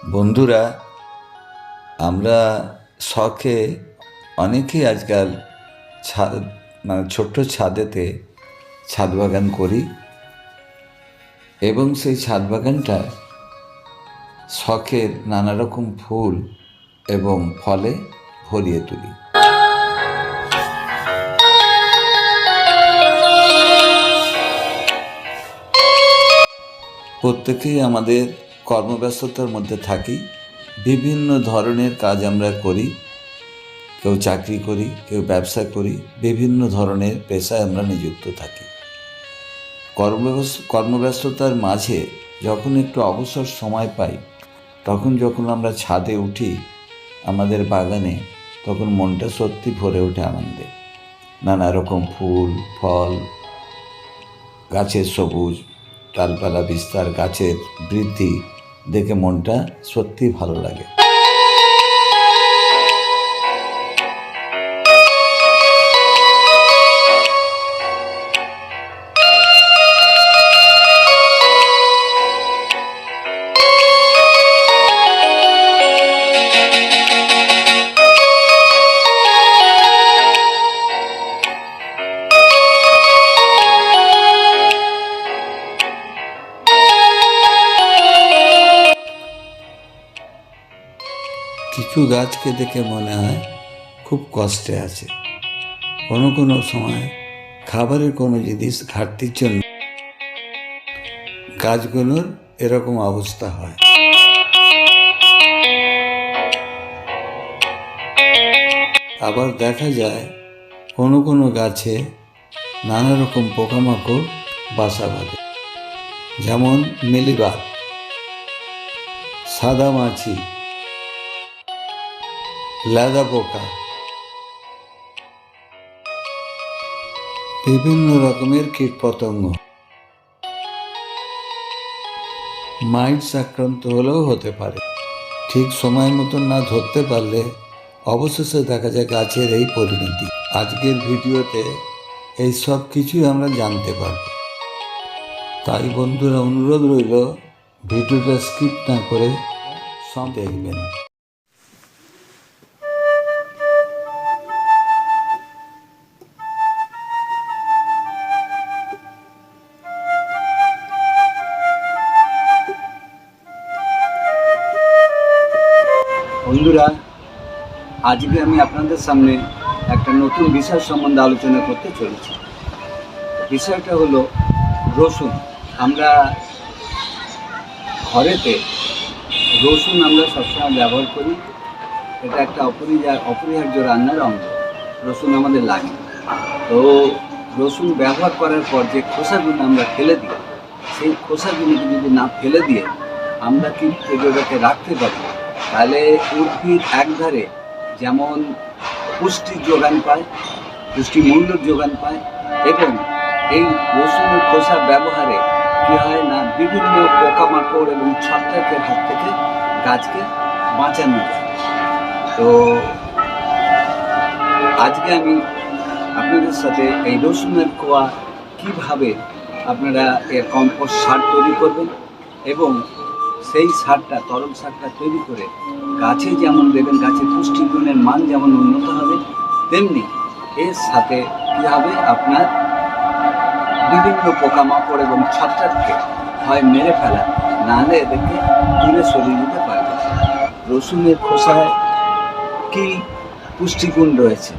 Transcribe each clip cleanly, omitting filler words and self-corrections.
বন্ধুরা, আমরা শখে অনেকেই আজকাল ছোট্ট ছাদেতে ছাদ বাগান করি এবং সেই ছাদ বাগানটা শখের নানা রকম ফুল এবং ফলে ভরিয়ে তুলি। প্রত্যেকেই আমাদের কর্মব্যস্ততার মধ্যে থাকি, বিভিন্ন ধরনের কাজ আমরা করি, কেউ চাকরি করি, কেউ ব্যবসা করি, বিভিন্ন ধরনের পেশায় আমরা নিযুক্ত থাকি। কর্মব্যস্ততার মাঝে যখন একটু অবসর সময় পাই, যখন আমরা ছাদে উঠি আমাদের বাগানে, তখন মনটা সত্যি ভরে ওঠে আনন্দে। নানা রকম ফুল, ফল, গাছের সবুজ ডালপালা বিস্তার, গাছের বৃদ্ধি দেখে মনটা সত্যি ভালো লাগে। কিছু গাছকে দেখে মনে হয় খুব কষ্টে আছে। কোনো সময় খাবারের কোনো জিনিস ঘাটতির জন্য গাছগুলোর এরকম অবস্থা হয়। আবার দেখা যায় কোনো গাছে নানা রকম পোকামাকড় বাসা বাঁধে, যেমন মিলিবাগ, সাদা মাছি, লেদা পোকা, বিভিন্ন রকমের কীটপতঙ্গ। মাইটস আক্রান্ত হলেও হতে পারে। ঠিক সময় মতন না ধরতে পারলে অবশেষে দেখা যায় গাছের এই পরিণতি। আজকের ভিডিওতে এই সব কিছুই আমরা জানতে পারব। তাই বন্ধুরা, অনুরোধ রইল ভিডিওটা স্কিপ না করে সব দেখবেন। বন্ধুরা, আজকে আমি আপনাদের সামনে একটা নতুন বিষয় সম্বন্ধে আলোচনা করতে চলেছি। বিষয়টা হলো রসুন। আমরা ঘরেতে রসুন আমরা সবসময় ব্যবহার করি। এটা একটা অপরিহার্য রান্নার অঙ্গ। রসুন আমাদের লাগে। তো রসুন ব্যবহার করার পর যে খোসাগুলো আমরা ফেলে দিই, সেই খোসাগুলোকে যদি না ফেলে দিয়ে আমরা কি এগুলোকে রাখতে পারি, তাহলে উদ্ভিদ একধারে যেমন পুষ্টির যোগান পায়, পুষ্টিমূল্যর যোগান পায়, এবং এই রসুনের খোসা ব্যবহারে কী হয় না, বিভিন্ন পোকামাকড় এবং ছত্রাকের হাত থেকে গাছকে বাঁচানো যায়। তো আজকে আমি আপনাদের সাথে এই রসুনের কোয়া কীভাবে আপনারা এর কম্পোস্ট সার তৈরি করবেন এবং সেই সারটা, তরল সারটা তৈরি করে গাছে যেমন দেবেন, গাছের পুষ্টিগুণের মান যেমন উন্নত হবে, তেমনি এর সাথে কী হবে, আপনার বিভিন্ন পোকামাকড় এবং ছত্রাককে হয় মেরে ফেলা, নাহলে এদেরকে দূরে সরিয়ে দিতে পারবে। রসুনের খোসায় কী পুষ্টিগুণ রয়েছে,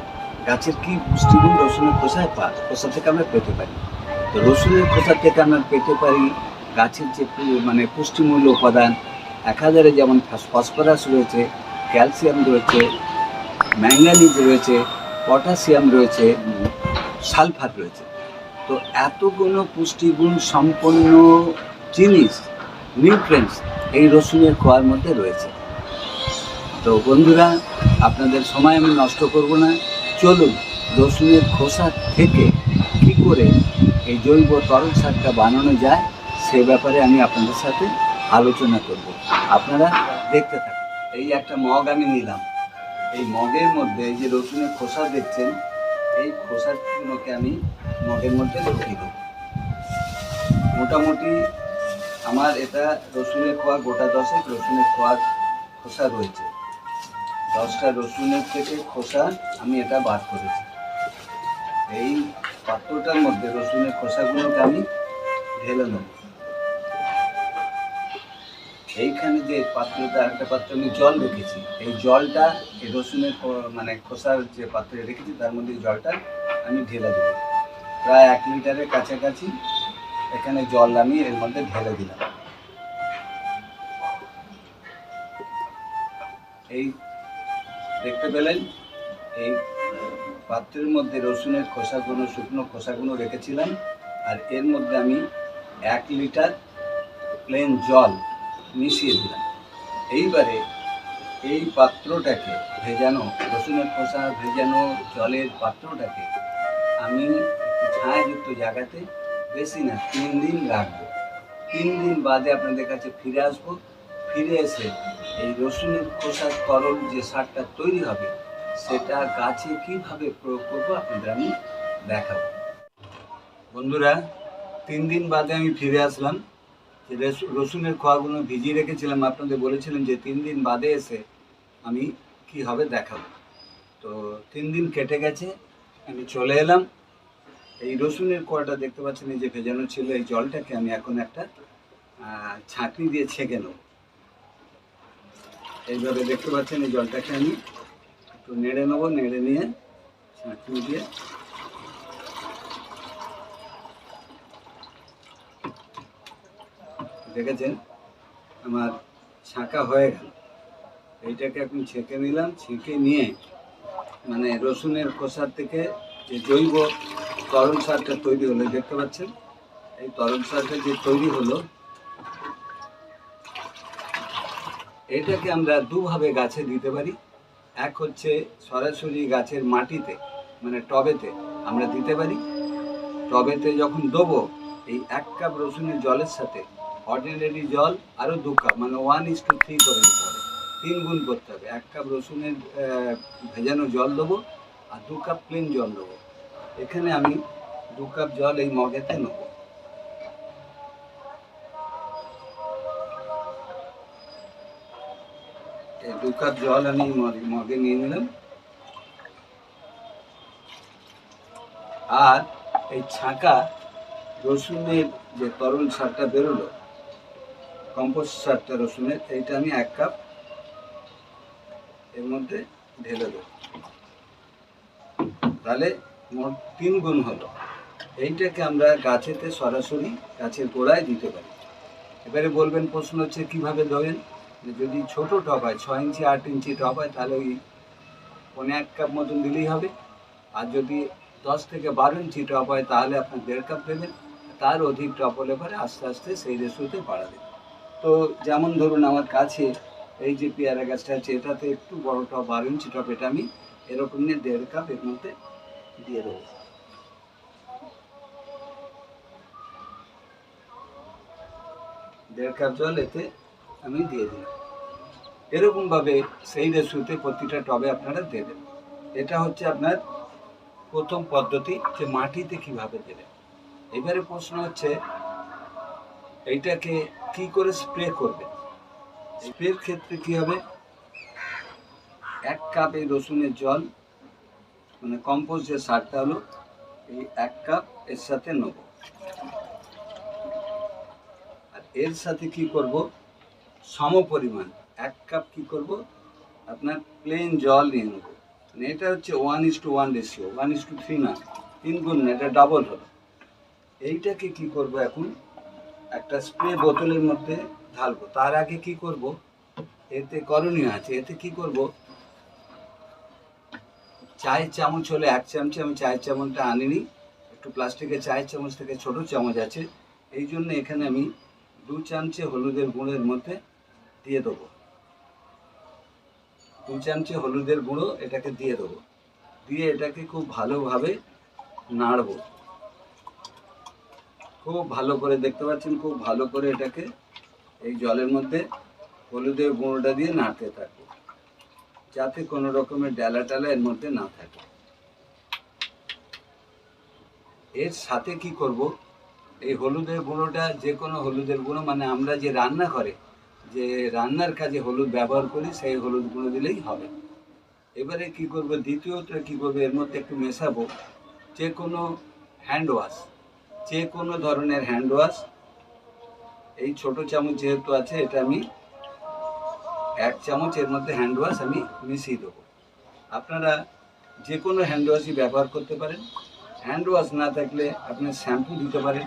গাছের কী পুষ্টিগুণ রসুনের খোসা থেকে আমরা পেতে পারি। তো রসুনের খোসা থেকে আমরা পেতে পারি গাছের যে পুষ্টিমূল্য উপাদান, 1000-এ যেমন ফসফরাস রয়েছে, ক্যালসিয়াম রয়েছে, ম্যাঙ্গানিজ রয়েছে, পটাশিয়াম রয়েছে, সালফার রয়েছে। তো এতগুলো পুষ্টিগুণ সম্পন্ন জিনিস, নিউট্রিয়েন্টস এই রসুনের খোয়ার মধ্যে রয়েছে। তো বন্ধুরা, আপনাদের সময় আমি নষ্ট করব না, চলুন রসুনের খোসা থেকে কী করে এই জৈব তরল সারটা বানানো যায় সে ব্যাপারে আমি আপনাদের সাথে আলোচনা করব। আপনারা দেখতে থাকুন। এই একটা মগ আমি নিলাম। এই মগের মধ্যে যে রসুনের খোসা দেখছেন, এই খোসাগুলোকে আমি মগের মধ্যে ঢুকিয়ে দেব। মোটামুটি আমার এটা রসুনের কোয়া গোটা 10 রসুনের কোয়ার খোসা রয়েছে। 10টা রসুনের থেকে খোসা আমি এটা বাদ করেছি। এই পাত্রটার মধ্যে রসুনের খোসাগুলোকে আমি ঢেলে নেব। এইখানে যে পাত্রটা, একটা পাত্র আমি জল রেখেছি, এই জলটা এই রসুনের মানে খোসার যে পাত্রে রেখেছি তার মধ্যে জলটা আমি ঢেলে দেবো। প্রায় 1 লিটারের কাছাকাছি এখানে জল আমি এর মধ্যে ঢেলে দিলাম। এই দেখতে পেলেন, এই পাত্রের মধ্যে রসুনের খোসাগুলো, শুকনো খোসাগুলো রেখেছিলাম, আর এর মধ্যে আমি 1 লিটার প্লেন জল মিশিয়ে দিলাম। এইবারে এই পাত্রটাকে ভেজানো, রসুনের খোসা ভেজানো জলের পাত্রটাকে আমি ছায়াযুক্ত জায়গাতে বেশি না 3 দিন রাখবো। 3 দিন বাদে আপনাদের কাছে ফিরে আসবো। ফিরে এসে এই রসুনের খোসার তরল যে সারটা তৈরি হবে সেটা গাছে কিভাবে প্রয়োগ করবো আপনাদের আমি দেখাবো। বন্ধুরা, 3 দিন বাদে আমি ফিরে আসলাম। যে রসুনের খোয়াগুলো ভিজিয়ে রেখেছিলাম, আপনাদের বলেছিলাম যে 3 দিন বাদে এসে আমি কি হবে দেখাবো। তো 3 দিন কেটে গেছে, আমি চলে এলাম। এই রসুনের কোয়াটা দেখতে পাচ্ছেন, এই যে ভেজানো ছিল, এই জলটাকে আমি এখন একটা ছাঁকনি দিয়ে ছেঁকে নেব। এইভাবে দেখতে পাচ্ছেন, এই জলটাকে আমি একটু নেড়ে নেবো। নেড়ে নিয়ে ছাঁকনি দিয়ে দেখেছেন আমার ছাঁকা হয়ে গেল। এইটাকে এখন ছেঁকে নিলাম। ছেঁকে নিয়ে মানে রসুনের খোসার থেকে যে জৈব তরল সারটা তৈরি হলো, দেখতে পাচ্ছেন এই তরল সারটা যে তৈরি হলো, এটাকে আমরা দুভাবে গাছে দিতে পারি। এক হচ্ছে সরাসরি গাছের মাটিতে মানে টবেতে আমরা দিতে পারি। টবেতে যখন দেবো, এই 1 কাপ রসুনের জলের সাথে অর্ডিনারি জল আরও 2 কাপ, মানে 1:3 করে দিতে হবে। 3 গুণ করতে হবে। 1 কাপ রসুনের ভেজানো জল দেবো আর 2 কাপ প্লেন জল দেবো। এখানে আমি 2 কাপ জল এই মগেতে নেব। এই 2 কাপ জল আমি মগে নিয়ে নিলাম। আর এই ছাঁকা রসুনের যে তরল সারটা বেরোলো, কম্পোস্ট সারটা রসুনের, এইটা আমি 1 কাপ এর মধ্যে ঢেলে দেবো। তাহলে মোট 3 গুণ হলো। এইটাকে আমরা গাছেতে সরাসরি গাছের গোড়ায় দিতে পারি। এবারে বলবেন, প্রশ্ন হচ্ছে কীভাবে দেবেন। যদি ছোট টব হয়, 6 ইঞ্চি 8 ইঞ্চি টব হয়, তাহলে ওই 1.5 কাপ মতন দিলেই হবে। আর যদি 10 থেকে 12 ইঞ্চি টব হয় তাহলে আপনি 1.5 কাপ দেবেন। তার অধিক টব হলে পরে আস্তে আস্তে সেই রেশিওতে বাড়াবেন। তো যেমন ধরুন আমার কাছে এই যে পেয়ারা গাছটা আছে, এটাতে একটু বড় টব, 12 ইঞ্চি টব, এটা আমি এরকম নিয়ে 1.5 কাপ এর মধ্যে দিয়ে দেবো। 1.5 কাপ জল এতে আমি দিয়ে দিলাম। এরকমভাবে সেই রেশিওতে প্রতিটা টবে আপনারা দেবেন। এটা হচ্ছে আপনার প্রথম পদ্ধতি, যে মাটিতে কিভাবে দেবেন। এবারে প্রশ্ন হচ্ছে এইটাকে কি করে স্প্রে করবেন। স্প্রের ক্ষেত্রে কি হবে, 1 কাপ এই রসুনের জল মানে কম্পোস্ট যে সারটা হলো, এই 1 কাপ এর সাথে নেব। আর এর সাথে কি করব, সম পরিমাণ 1 কাপ কি করব, আপনার প্লেন জল নিয়ে নেব। মানে এটা হচ্ছে 1:1 রেশিও, 1:3 না, 3 গুণ না, এটা ডাবল হলো। এইটাকে কি করব, এখন একটা স্প্রে বোতলের মধ্যে ঢালবো। তার আগে কি করব, এতে করণীয় আছে। এতে কি করব, চায়ের চামচ হলে 1 চামচ, আমি চায়ের চামচটা আনিনি, একটু প্লাস্টিকের চায়ের চামচ থেকে ছোট চামচ আছে, এই জন্য এখানে আমি 2 চামচে হলুদের গুঁড়োর মধ্যে দিয়ে দেবো। 2 চামচে হলুদের গুঁড়ো এটাকে দিয়ে দেবো। দিয়ে এটাকে খুব ভালোভাবে নাড়বো। খুব ভালো করে, দেখতে পাচ্ছেন খুব ভালো করে এটাকে এই জলের মধ্যে হলুদের গুঁড়োটা দিয়ে নাড়তে থাকবো, যাতে কোনো রকমের ডালা টালা এর মধ্যে না থাকে। এর সাথে কি করব, এই হলুদের গুঁড়োটা যে কোনো হলুদের গুঁড়ো, মানে আমরা যে রান্না করে যে রান্নার কাজে হলুদ ব্যবহার করি সেই হলুদ গুঁড়ো দিলেই হবে। এবারে কি করব, দ্বিতীয়ত কি করবো, এর মধ্যে একটু মেশাবো যে কোনো হ্যান্ড ওয়াশ, যে কোনো ধরনের হ্যান্ড ওয়াশ। এই ছোট চামচ যেহেতু আছে, এটা আমি 1 চামচ এর মধ্যে হ্যান্ড ওয়াশ আমি মিশিয়ে দেবো। আপনারা যে কোনো হ্যান্ড ওয়াশই ব্যবহার করতে পারেন। হ্যান্ড ওয়াশ না থাকলে আপনি শ্যাম্পু দিতে পারেন।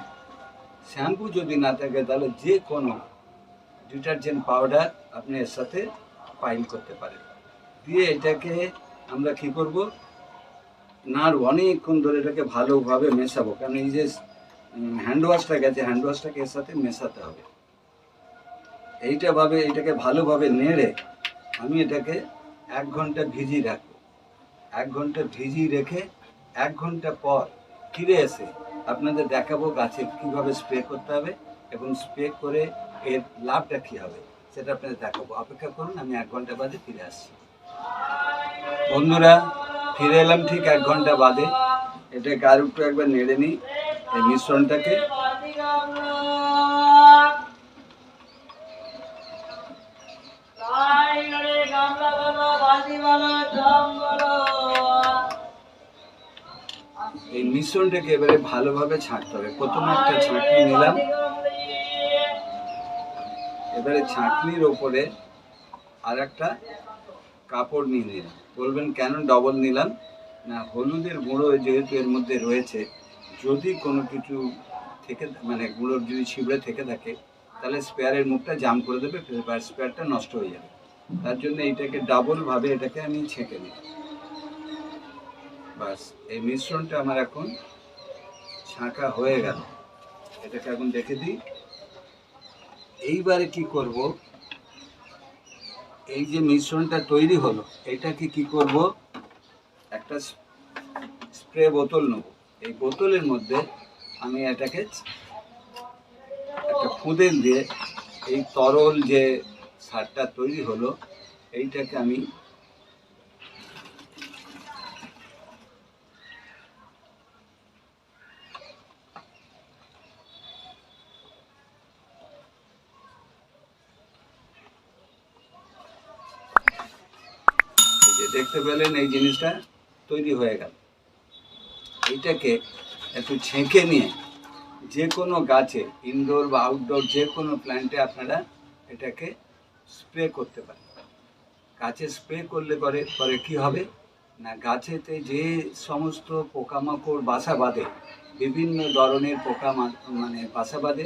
শ্যাম্পু যদি না থাকে তাহলে যে কোনো ডিটারজেন্ট পাউডার আপনি এর সাথে পাইল করতে পারেন। দিয়ে এটাকে আমরা কি করব, নাড়ব, অনেকক্ষণ ধরে এটাকে ভালোভাবে মেশাবো, কারণ এই যে হ্যান্ড ওয়াশটা গেছে, হ্যান্ড ওয়াশটাকে এর সাথে মেশাতে হবে। এটাকে ভালোভাবে নেড়ে আমি এটাকে 1 ঘন্টা ভিজিয়ে রাখবো। 1 ঘন্টা ভিজিয়ে রেখে 1 ঘন্টা পর ফিরে এসে আপনাদের দেখাবো গাছে কীভাবে স্প্রে করতে হবে এবং স্প্রে করে এর লাভটা কী হবে সেটা আপনাদের দেখাবো। অপেক্ষা করুন, আমি 1 ঘন্টা বাদে ফিরে আসছি। বন্ধুরা, ফিরে এলাম ঠিক 1 ঘন্টা বাদে। এটাকে আর একটু একবার নেড়ে নিই এই মিশ্রণটাকে। এই মিশ্রণটাকে এবারে ভালোভাবে ছাঁকতে হবে। প্রথমে একটা ছাঁকনি নিলাম, এবারে ছাঁকনির ওপরে আর একটা কাপড় নিয়ে নিলাম। বলবেন কেন ডবল নিলাম? না, হলুদের গুঁড়ো যেহেতু এর মধ্যে রয়েছে, যদি কোনো কিছু থেকে মানে গুঁড়োর যদি ছিবড়ে থেকে থাকে তাহলে স্পেয়ারের মুখটা জাম করে দেবে, স্পেয়ারটা নষ্ট হয়ে যাবে। তার জন্য এইটাকে ডাবলভাবে এটাকে আমি ছেঁকে নিই। বাস, এই মিশ্রণটা আমার এখন ছাঁকা হয়ে গেল। এটাকে এখন দেখে দিই। এইবারে কি করব, এই যে মিশ্রণটা তৈরি হলো এটাকে কি করব, একটা স্প্রে বোতল নেব। এই বোতলের মধ্যে আমি এটাকে একটা ফুদেল দিয়ে এই তরল যে সারটা তৈরি হলো এইটাকে আমি দেখতে পেলেন এই জিনিসটা তৈরি হয়ে গেল। এইটাকে একটু ছেঁকে নিয়ে যে কোনো গাছে, ইনডোর বা আউটডোর যে কোনো প্ল্যান্টে আপনারা এটাকে স্প্রে করতে পারেন। গাছে স্প্রে করলে পরে কী হবে না, গাছেতে যে সমস্ত পোকামাকড় বাসা বাঁধে, বিভিন্ন ধরনের মানে বাসা বাঁধে,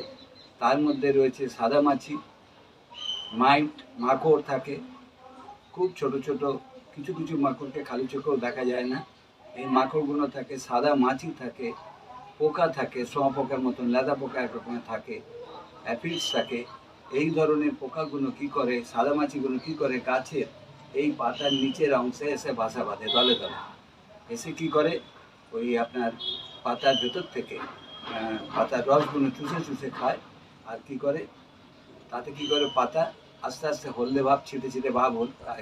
তার মধ্যে রয়েছে সাদামাছি, মাইট, মাকড় থাকে। খুব ছোট ছোট কিছু কিছু মাকড়কে খালি চোখেও দেখা যায় না। এই মাকড়গুলো থাকে, সাদা মাছি থাকে, পোকা থাকে, পোকার মতন লেদা পোকা এক রকমের থাকে, অ্যাপিডস থাকে। এই ধরনের পোকাগুলো কি করে, সাদা মাছিগুলো কি করে, গাছের এই পাতার নিচের অংশে এসে বাসা বাঁধে দলে দলে। এসে কি করে, ওই আপনার পাতার ভেতর থেকে পাতার রসগুলো চুষে চুষে খায়। আর কি করে, তাতে কি করে, পাতা আস্তে আস্তে হলদে ভাব, ছিটে ছিটে ভাব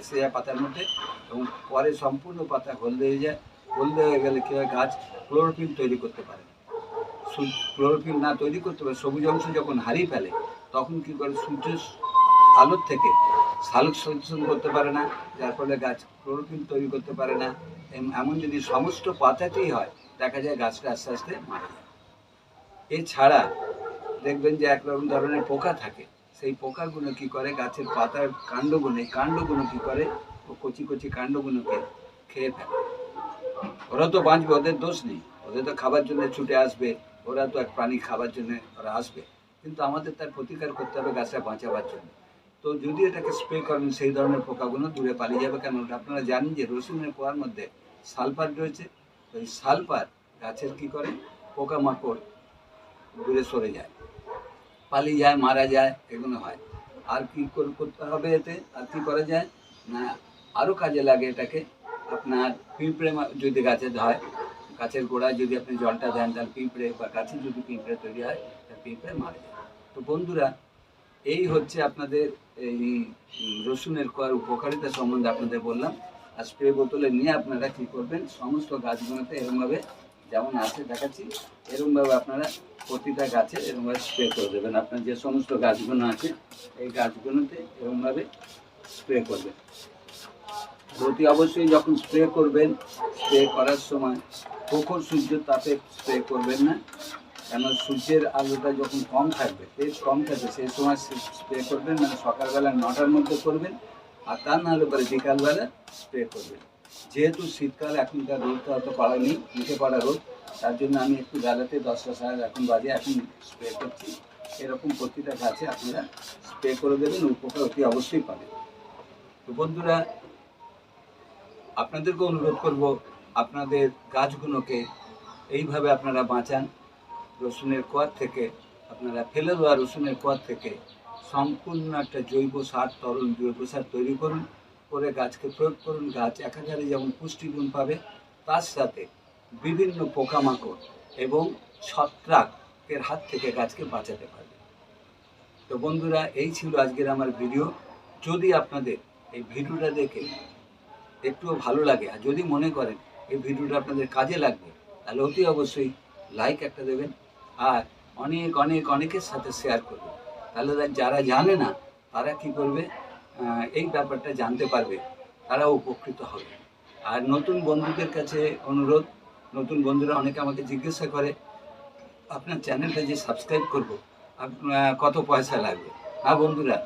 এসে যায় পাতার মধ্যে, এবং পরে সম্পূর্ণ পাতা হলদে হয়ে যায়। হলদে হয়ে গেলে কী হয়, গাছ ক্লোরোফিল তৈরি করতে পারে। ক্লোরোফিল না তৈরি করতে পারে, সবুজ অংশ যখন হারিয়ে ফেলে তখন কী করে, সূর্যের আলোর থেকে সালোক সংশ্লেষণ করতে পারে না, যার ফলে গাছ ক্লোরোফিল তৈরি করতে পারে না। এমন যদি সমস্ত পাতাতেই হয়, দেখা যায় গাছটা আস্তে আস্তে মারা যায়। এছাড়া দেখবেন যে এক রকম ধরনের পোকা থাকে, সেই পোকাগুলো কি করে, গাছের পাতার কাণ্ডগুলো কি করে, ও কচি কচি কাণ্ডগুলোকে খেয়ে ফেলে। ওরা তো বাঁচবে, ওদের দোষ নেই, ওদের তো খাবার জন্য ছুটে আসবে, ওরা তো এক প্রাণী, খাবার জন্য ওরা আসবে, কিন্তু আমাদের তার প্রতিকার করতে হবে গাছটা বাঁচাবার জন্য। তো যদি এটাকে স্প্রে করেন, সেই ধরনের পোকাগুলো দূরে পালিয়ে যাবে। কেন, আপনারা জানেন যে রসুনের কোয়ার মধ্যে সালফার রয়েছে। ওই সালফার গাছের কি করে, পোকামাকড় দূরে সরে যায়, পালিয়ে যায়, মারা যায়, এগুলো হয়। আর কি করতে হবে এতে, আর কি করা যায় না, আরও কাজে লাগে এটাকে আপনার পিঁপড়ে যদি গাছে হয়, গাছের গোড়ায় যদি আপনি জলটা দেন, তাহলে পিঁপড়ে বা গাছে যদি পিঁপড়ে তৈরি হয়, তাহলে পিঁপড়ে মারা যায়। তো বন্ধুরা, এই হচ্ছে আপনাদের এই রসুনের কোয়ার উপকারিতা সম্বন্ধে আপনাদের বললাম। আর স্প্রে বোতলে নিয়ে আপনারা কী করবেন, সমস্ত গাছগুলোতে এরকমভাবে যেমন আছে দেখাচ্ছি, এরকমভাবে আপনারা প্রতিটা গাছে এরকমভাবে স্প্রে করে দেবেন। আপনার যে সমস্ত গাছগুলো আছে এই গাছগুলোতে এরকমভাবে স্প্রে করবেন। অতি অবশ্যই যখন স্প্রে করবেন, স্প্রে করার সময় প্রখর সূর্যের তাপে স্প্রে করবেন না, কেন সূর্যের আলোটা যখন কম থাকবে, তেজ কম থাকবে, সেই সময় স্প্রে করবেন, মানে সকালবেলা 9টার মধ্যে করবেন, আর তার না হলে পরে বিকালবেলা স্প্রে করবেন। যেহেতু শীতকাল, এখনকার রোদটা অত কড়া নেই, মুখে পড়া রোদ, তার জন্য আমি একটু বেলাতে 10টা সাড়ে এখন বাজে এখন স্প্রে করছি। এরকম প্রতিটা গাছে আপনারা স্প্রে করে দেবেন, উপকার অতি অবশ্যই পাবেন। তো বন্ধুরা, আপনাদেরকে অনুরোধ করব, আপনাদের গাছগুলোকে এইভাবে আপনারা বাঁচান। রসুনের কোয়ার থেকে, আপনারা ফেলে দেওয়া রসুনের কোয়ার থেকে সম্পূর্ণ একটা জৈব সার, তরল জৈব সার তৈরি করুন, করে গাছকে প্রয়োগ করুন। গাছ একাধারে যেমন পুষ্টিগুণ পাবে, তার সাথে বিভিন্ন পোকামাকড় এবং ছত্রাকের হাত থেকে গাছকে বাঁচাতে পারবে। তো বন্ধুরা, এই ছিল আজকের আমার ভিডিও। যদি আপনাদের এই ভিডিওটা দেখে একটুও ভালো লাগে, আর যদি মনে করেন এই ভিডিওটা আপনাদের কাজে লাগবে, তাহলে অতি অবশ্যই লাইক একটা দেবেন, আর অনেকের সাথে শেয়ার করবেন। তাহলে যারা জানে না তারা কি করবে, এই ব্যাপারটা জানতে পারবে, তারা উপকৃত হবে। আর নতুন বন্ধুদের কাছে অনুরোধ, নতুন বন্ধুরা অনেকে আমাকে জিজ্ঞাসা করে, আপনার চ্যানেলটা যে সাবস্ক্রাইব করব কত পয়সা লাগবে? হ্যাঁ বন্ধুরা,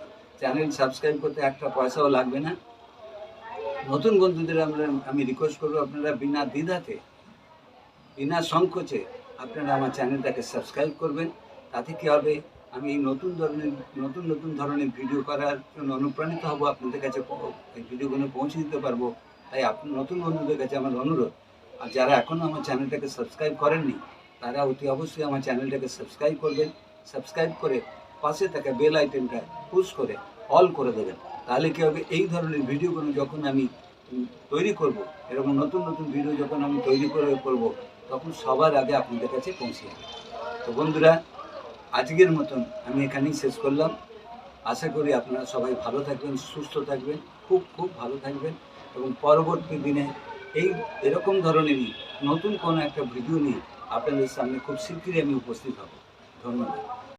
চ্যানেল সাবস্ক্রাইব করতে একটা পয়সাও লাগবে না। নতুন বন্ধুদের আমি রিকোয়েস্ট করবো, আপনারা বিনা দ্বিধাতে, বিনা সংকোচে আপনারা আমার চ্যানেলটাকে সাবস্ক্রাইব করবেন। তাতে কী হবে, আমি এই নতুন ধরনের ভিডিও করার জন্য অনুপ্রাণিত হব, আপনাদের কাছে এই ভিডিওগুলো পৌঁছে দিতে পারবো। তাই নতুন বন্ধুদের কাছে আমার অনুরোধ, আর যারা এখনও আমার চ্যানেলটাকে সাবস্ক্রাইব করেননি, তারা অতি অবশ্যই আমার চ্যানেলটাকে সাবস্ক্রাইব করবেন। সাবস্ক্রাইব করে পাশে থাকা বেল আইটেমটা পুশ করে অল করে দেবেন। তাহলে কী হবে, এই ধরনের ভিডিওগুলো যখন আমি তৈরি করব, এরকম নতুন ভিডিও যখন আমি তৈরি করব, তখন সবার আগে আপনাদের কাছে পৌঁছে যাবে। তো বন্ধুরা, আজকের মতন আমি এখানেই শেষ করলাম। আশা করি আপনারা সবাই ভালো থাকবেন, সুস্থ থাকবেন, খুব ভালো থাকবেন, এবং পরবর্তী দিনে এরকম ধরনেরই নতুন কোনো একটা ভিডিও নিয়ে আপনাদের সামনে খুব শীঘ্রই আমি উপস্থিত হব। ধন্যবাদ।